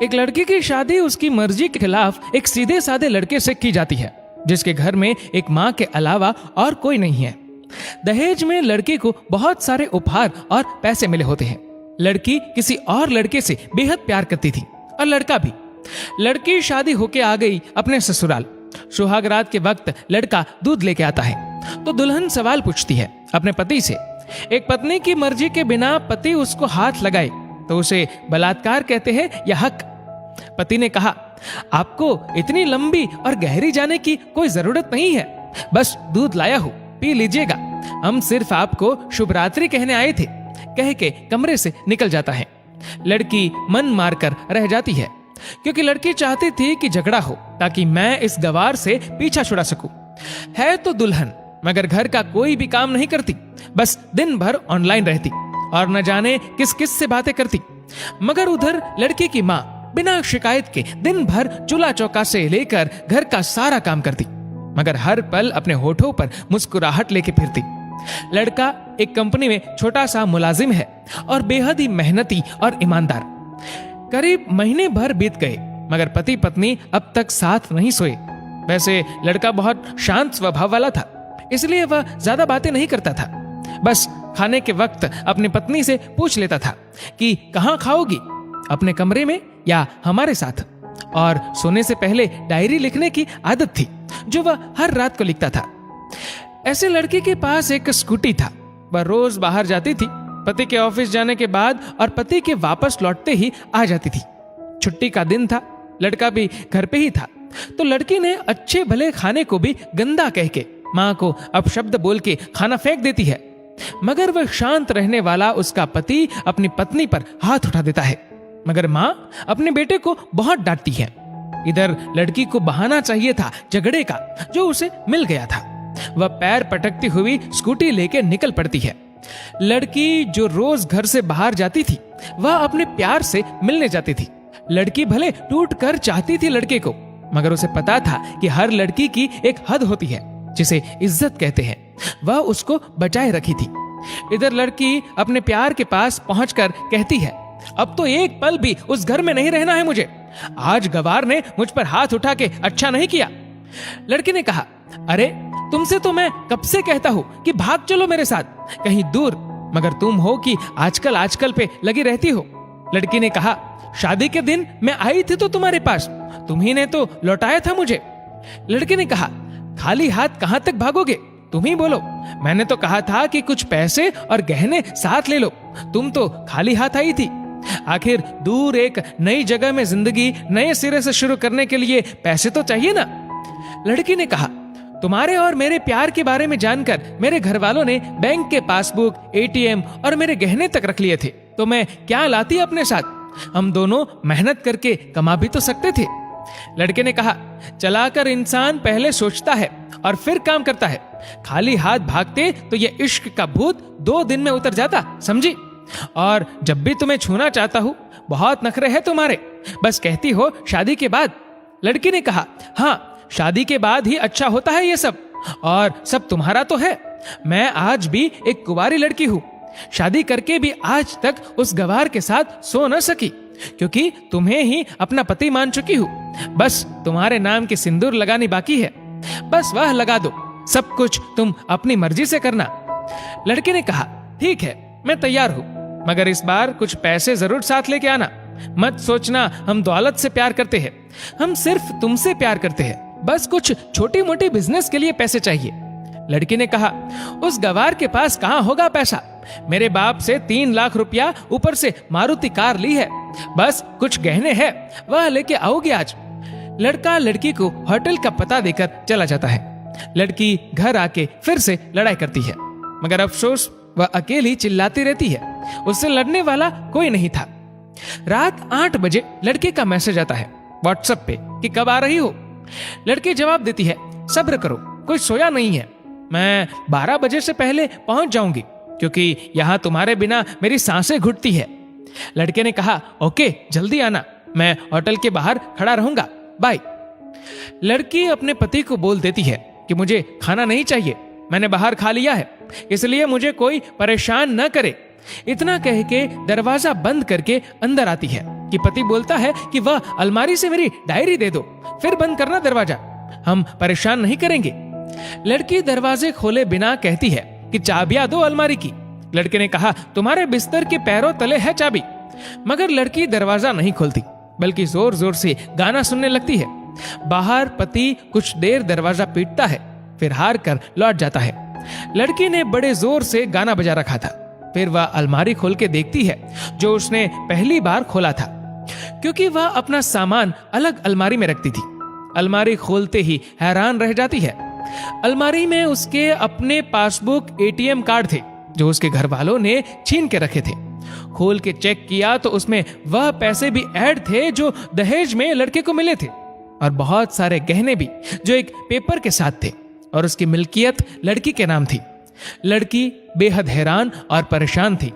एक लड़की की शादी उसकी मर्जी के खिलाफ एक सीधे साधे लड़के से की जाती है, जिसके घर में एक माँ के अलावा और कोई नहीं है। दहेज में लड़के को बहुत सारे उपहार और पैसे मिले होते हैं। लड़की किसी और लड़के से बेहद प्यार करती थी और लड़का भी। लड़की शादी होके आ गई अपने ससुराल। सुहाग रात के वक्त लड़का दूध लेके आता है तो दुल्हन सवाल पूछती है अपने पति से। एक पत्नी की मर्जी के बिना पति उसको हाथ लगाए तो उसे बलात्कार कहते हैं या हक। पति ने कहा, आपको इतनी लंबी और गहरी जाने की कोई जरूरत नहीं है, बस दूध लाया हूं, पी लीजिएगा, हम सिर्फ आपको शुभ रात्रि कहने आए थे, कह के कमरे से निकल जाता है। लड़की मन मारकर रह जाती है क्योंकि लड़की चाहती थी कि झगड़ा हो ताकि मैं इस गवार से पीछा छुड़ा सकूं। है तो दुल्हन मगर घर का कोई भी काम नहीं करती, बस दिन भर ऑनलाइन रहती और न जाने किस किस से बातें करती। मगर उधर लड़की की माँ बिना शिकायत के दिन भर चूल्हा चौका से लेकर घर का सारा काम करती, मगर हर पल अपने होठों पर मुस्कुराहट लेके फिरती। लड़का एक कंपनी में छोटा सा मुलाजिम है और बेहद ही मेहनती और ईमानदार। करीब महीने भर बीत गए मगर पति पत्नी अब तक साथ नहीं सोए। वैसे लड़का बहुत शांत स्वभाव वाला था, इसलिए वह ज्यादा बातें नहीं करता था। बस खाने के वक्त अपनी पत्नी से पूछ लेता था कि कहाँ खाओगी, अपने कमरे में या हमारे साथ। और सोने से पहले डायरी लिखने की आदत थी जो वह हर रात को लिखता था। ऐसे लड़के के पास एक स्कूटी था। वह रोज बाहर जाती थी, पति के ऑफिस जाने के बाद और पति के वापस लौटते ही आ जाती थी। छुट्टी का दिन था, लड़का भी घर पे ही था, तो लड़की ने अच्छे भले खाने को भी गंदा कह के माँ को अपशब्द बोल के खाना फेंक देती है। मगर वह शांत रहने वाला उसका पति अपनी पत्नी पर हाथ उठा देता है, मगर माँ अपने बेटे को बहुत डांटती है। इधर लड़की को बहाना चाहिए था झगड़े का जो उसे मिल गया था। वह पैर पटकती हुई स्कूटी लेके निकल पड़ती है। लड़की जो रोज घर से बाहर जाती थी वह अपने प्यार से मिलने जाती थी। लड़की भले टूट कर चाहती थी लड़के को, मगर उसे पता था कि हर लड़की की एक हद होती है जिसे इज्जत कहते हैं, वह उसको बचाए रखी थी। इधर लड़की अपने प्यार के पास पहुंचकर कहती है, अब तो एक पल भी उस घर में नहीं रहना है मुझे। आज गवार ने मुझ पर हाथ उठा के अच्छा नहीं किया। लड़की ने कहा, अरे तुमसे तो मैं कब से कहता हूँ कि भाग चलो मेरे साथ कहीं दूर, मगर तुम हो कि आजकल पे लगी रहती हो। लड़की ने कहा, शादी के दिन मैं आई थी तो तुम्हारे पास, तुम्ही ने तो लौटाया था मुझे। लड़की ने कहा, खाली हाथ कहां तक भागोगे, तुम ही बोलो। मैंने तो कहा था कि कुछ पैसे और गहने साथ ले लो, तुम तो खाली हाथ आई थी। आखिर दूर एक नई जगह में जिंदगी नए सिरे से शुरू करने के लिए पैसे तो चाहिए ना। लड़की ने कहा, तुम्हारे और मेरे प्यार के बारे में जानकर मेरे घर वालों ने बैंक के पासबुक, एटीएम और मेरे गहने तक रख लिए थे, तो मैं क्या लाती अपने साथ, हम दोनों मेहनत करके कमा भी तो सकते थे। लड़के ने कहा, चलाकर इंसान पहले सोचता है और फिर काम करता है, खाली हाथ भागते तो ये इश्क का भूत 2 दिन में उतर जाता, समझी। और जब भी तुम्हें छूना चाहता हूँ बहुत नखरे हैं तुम्हारे, बस कहती हो शादी के बाद। लड़की ने कहा, हाँ शादी के बाद ही अच्छा होता है ये सब, और सब तुम्हारा तो है। मैं आज भी एक कुंवारी लड़की हूँ, शादी करके भी आज तक उस गवार के साथ सो न सकी क्योंकि तुम्हें ही अपना पति मान चुकी हूँ। बस तुम्हारे नाम की सिंदूर लगानी बाकी है, बस वह लगा दो, सब कुछ तुम अपनी मर्जी से करना। लड़के ने कहा, ठीक है मैं तैयार हूँ, मगर इस बार कुछ पैसे जरूर साथ लेके आना। मत सोचना हम दौलत से प्यार करते हैं, हम सिर्फ तुमसे प्यार करते हैं, बस कुछ छोटी मोटी बिजनेस के लिए पैसे चाहिए। लड़की ने कहा, उस गवार के पास कहाँ होगा पैसा, मेरे बाप से 3 लाख रुपया ऊपर से मारुति कार ली है, बस कुछ गहने हैं वह लेके आओगे आज। लड़का लड़की को होटल का पता देकर चला जाता है। लड़की घर आके फिर से लड़ाई करती है, मगर अफसोस वह अकेली चिल्लाती रहती है, उससे लड़ने वाला कोई नहीं था। रात 8 बजे लड़के का मैसेज आता है व्हाट्सएप पे कि कब आ रही हो। लड़की जवाब देती है, सब्र करो, कोई सोया नहीं है, मैं 12 बजे से पहले पहुंच जाऊंगी क्योंकि यहाँ तुम्हारे बिना मेरी सांसें घुटती है। लड़के ने कहा, ओके जल्दी आना, मैं होटल के बाहर खड़ा रहूंगा, बाय। लड़की अपने पति को बोल देती है कि मुझे खाना नहीं चाहिए, मैंने बाहर खा लिया है, इसलिए मुझे कोई परेशान न करे। इतना कह के दरवाजा बंद करके अंदर आती है कि पति बोलता है कि वह अलमारी से मेरी डायरी दे दो, फिर बंद करना दरवाजा, हम परेशान नहीं करेंगे। लड़की दरवाजे खोले बिना कहती है कि चाबियां दो अलमारी की। लड़के ने कहा, तुम्हारे बिस्तर के पैरों तले है चाबी। मगर लड़की दरवाजा नहीं खोलती, बल्कि जोर जोर से गाना सुनने लगती है। बाहर पति कुछ देर दरवाजा पीटता है, फिर हार कर लौट जाता है। लड़की ने बड़े जोर से गाना बजा रखा था। फिर वह अलमारी खोल के देखती है, जो उसने पहली बार खोला था, क्योंकि वह अपना सामान अलग अलमारी में रखती थी। अलमारी खोलते ही हैरान रह जाती है। अलमारी में उसके अपने पासबुक, एटीएम कार्ड थे, जो उसके घर वालों ने छीन के रखे थे। खोल के चेक किया तो उसमें वह पैसे भी ऐड थे जो दहेज में लड़के को मिले थे, और बहुत सारे गहने भी जो एक पेपर के साथ थे, और उसकी मिल्कियत लड़की के नाम थी। लड़की बेहद हैरान और परेशान थी।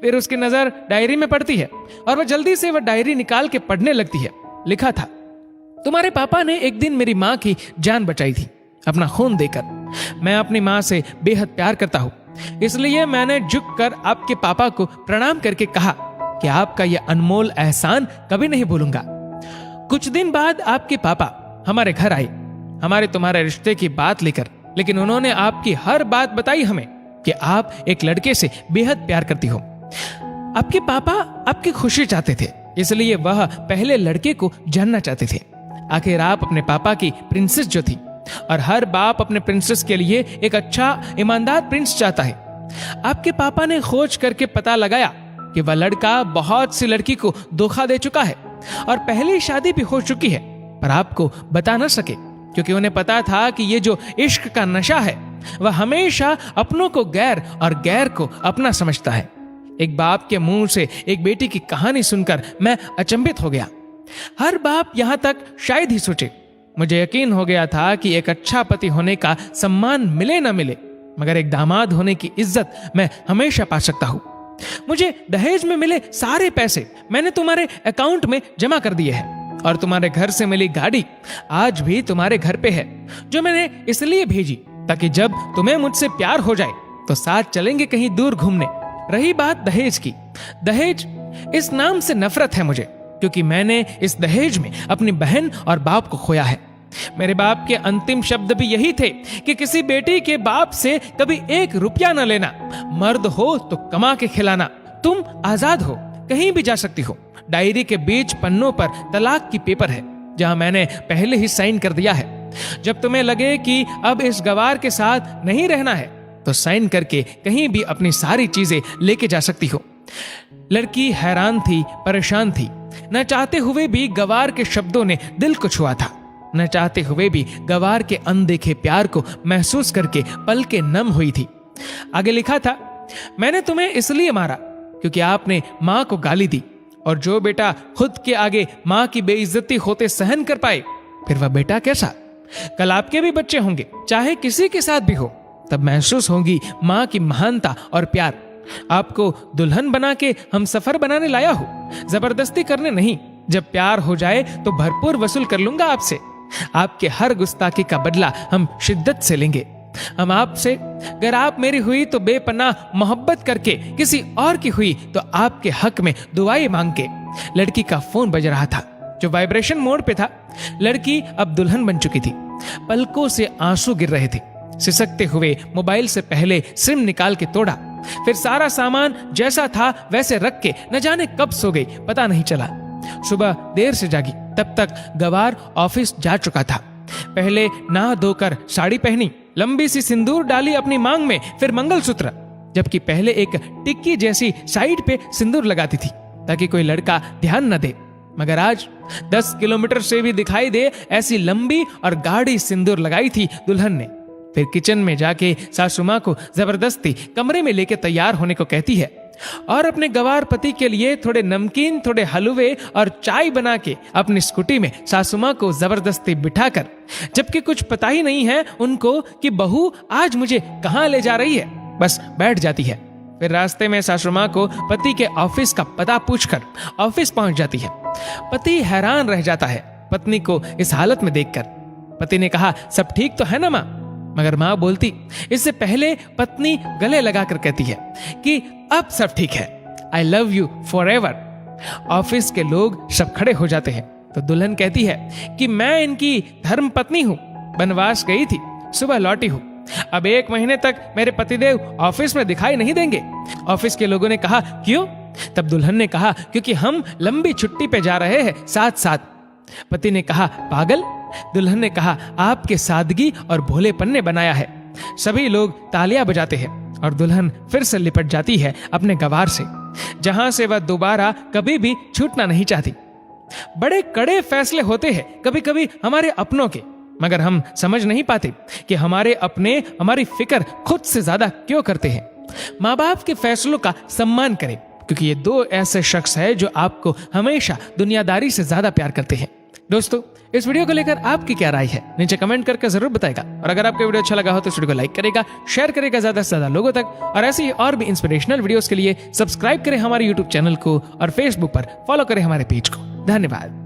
फिर उसकी नजर डायरी में पड़ती है और वह जल्दी से वह डायरी निकाल के पढ़ने लगती है। लिखा था, तुम्हारे पापा ने एक दिन मेरी माँ की जान बचाई थी, अपना खून देकर। मैं अपनी माँ से बेहद प्यार करता हूँ, इसलिए मैंने झुककर आपके पापा को प्रणाम करके कहा कि आपका यह अनमोल एहसान कभी नहीं भूलूंगा। कुछ दिन बाद आपके पापा हमारे घर आए, हमारे तुम्हारे रिश्ते की बात लेकर, लेकिन उन्होंने आपकी हर बात बताई हमें कि आप एक लड़के से बेहद प्यार करती हो। आपके पापा आपकी खुशी चाहते थे, इसलिए वह पहले लड़के को जानना चाहते थे। आखिर आप अपने पापा की प्रिंसेस जो थी, और हर बाप अपने प्रिंसेस के लिए एक अच्छा ईमानदार प्रिंस चाहता है। आपके पापा ने खोज करके पता लगाया कि वह लड़का बहुत सी लड़की को धोखा दे चुका है और पहली शादी भी हो चुकी है, पर आपको बता न सके, क्योंकि उन्हें पता था कि ये जो इश्क का नशा है वह हमेशा अपनों को गैर और गैर को अपना समझता है। एक बाप के मुंह से एक बेटी की कहानी सुनकर मैं अचंभित हो गया। हर बाप यहां तक शायद ही सोचे। मुझे यकीन हो गया था कि एक अच्छा पति होने का सम्मान मिले न मिले, मगर एक दामाद होने की इज्जत मैं हमेशा पा सकता हूं। मुझे दहेज में मिले सारे पैसे मैंने तुम्हारे अकाउंट में जमा कर दिए हैं, और तुम्हारे घर से मिली गाड़ी आज भी तुम्हारे घर पे है, जो मैंने इसलिए भेजी ताकि जब तुम्हें मुझसे प्यार हो जाए तो साथ चलेंगे कहीं दूर घूमने। रही बात दहेज की, दहेज इस नाम से नफरत है मुझे, क्योंकि मैंने इस दहेज में अपनी बहन और बाप को खोया है। मेरे बाप के अंतिम शब्द भी यही थे कि किसी बेटी के बाप से कभी 1 रुपया न लेना, मर्द हो तो कमा के खिलाना, तुम आजाद हो, कहीं भी जा सकती हो। डायरी के बीच पन्नों पर तलाक की पेपर है, जहां मैंने पहले ही साइन कर दिया है। जब तुम्हें लगे कि अब इस गवार के साथ नहीं रहना है, तो साइन करके कहीं भी अपनी सारी चीजें लेके जा सकती हो। लड़की हैरान थी, परेशान थी। न चाहते हुए भी गवार के शब्दों ने दिल को छुआ था। न चाहते हुए भी गवार के अनदेखे प्यार को महसूस करके पलकें नम हुई थी। आगे लिखा था, मैंने तुम्हें इसलिए मारा क्योंकि आपने माँ को गाली दी, और जो बेटा खुद के आगे माँ की बेइज्जती होते सहन कर पाए, फिर वह बेटा कैसा। कल आपके भी बच्चे होंगे, चाहे किसी के साथ भी हो, तब महसूस होगी माँ की महानता और प्यार। आपको दुल्हन बना के हम सफर बनाने लाया हूं, जबरदस्ती करने नहीं। जब प्यार हो जाए तो भरपूर वसूल कर लूंगा आपसे। आपके हर गुस्ताखी का बदला हम शिद्दत से लेंगे। हम आपसे, अगर आप मेरी हुई तो बेपनाह मोहब्बत करके, किसी और की हुई तो आपके हक में दुआएं मांग के। लड़की का फोन बज रहा था, जो वाइब्रेशन मोड पे था। लड़की अब दुल्हन बन चुकी थी। पलकों से आंसू गिर रहे थे। सिसकते हुए मोबाइल से पहले सिम निकाल के तोड़ा, फिर सारा सामान जैसा था वैसे रख के न जाने कब सो गई, पता नहीं चला। सुबह देर से जागी, तब तक गवार ऑफिस जा चुका था। पहले नहा धोकर साड़ी पहनी, लंबी सी सिंदूर डाली अपनी मांग में, फिर मंगलसूत्र, जबकि पहले एक टिक्की जैसी साइड पे सिंदूर लगाती थी ताकि कोई लड़का ध्यान न दे। मगर आज 10 किलोमीटर से भी दिखाई दे ऐसी लंबी और गाढ़ी सिंदूर लगाई थी दुल्हन ने। फिर किचन में जाके सासू माँ को जबरदस्ती कमरे में लेके तैयार होने को कहती है, और अपने गवार पति के लिए थोड़े नमकीन, थोड़े हलवे और चाय बना के अपनी स्कूटी में सासू माँ को जबरदस्ती बिठाकर, जबकि कुछ पता ही नहीं है उनको कि बहू आज मुझे कहाँ ले जा रही है, बस बैठ जाती है। फिर रास्ते में सासू माँ को पति के ऑफिस का पता पूछकर ऑफिस पहुंच जाती है। पति हैरान रह जाता है पत्नी को इस हालत में देखकर। पति ने कहा, सब ठीक तो है ना माँ? मगर माँ बोलती, इससे पहले पत्नी गले लगाकर कहती है कि अब सब ठीक है, I love you for ever. Office के लोग सब खड़े हो जाते हैं तो दुल्हन कहती है कि मैं इनकी धर्म पत्नी हूँ, बनवास गई थी, सुबह लौटी हूँ, अब 1 महीने तक मेरे पतिदेव ऑफिस में दिखाई नहीं देंगे। ऑफिस के लोगों ने कहा क्यों? तब दुल्हन ने कहा क्योंकि हम लंबी छुट्टी पे जा रहे हैं साथ साथ। पति ने कहा पागल? दुल्हन ने कहा आपके सादगी और भोलेपन ने बनाया है। सभी लोग तालियां बजाते हैं और दुल्हन फिर से लिपट जाती है अपने गवार से, जहां से वह दोबारा कभी भी छूटना नहीं चाहती। बड़े कड़े फैसले होते हैं कभी कभी हमारे अपनों के, मगर हम समझ नहीं पाते कि हमारे अपने हमारी फिक्र खुद से ज्यादा क्यों करते हैं। माँ बाप के फैसलों का सम्मान करें, क्योंकि ये 2 ऐसे शख्स हैं जो आपको हमेशा दुनियादारी से ज्यादा प्यार करते हैं। दोस्तों, इस वीडियो को लेकर आपकी क्या राय है नीचे कमेंट करके जरूर बताएगा। और अगर आपको वीडियो अच्छा लगा हो तो इस वीडियो को लाइक करेगा, शेयर करेगा ज्यादा से ज्यादा लोगों तक, और ऐसे ही और भी इंस्पिरेशनल वीडियोस के लिए सब्सक्राइब करें हमारे यूट्यूब चैनल को और फेसबुक पर फॉलो करें हमारे पेज को। धन्यवाद।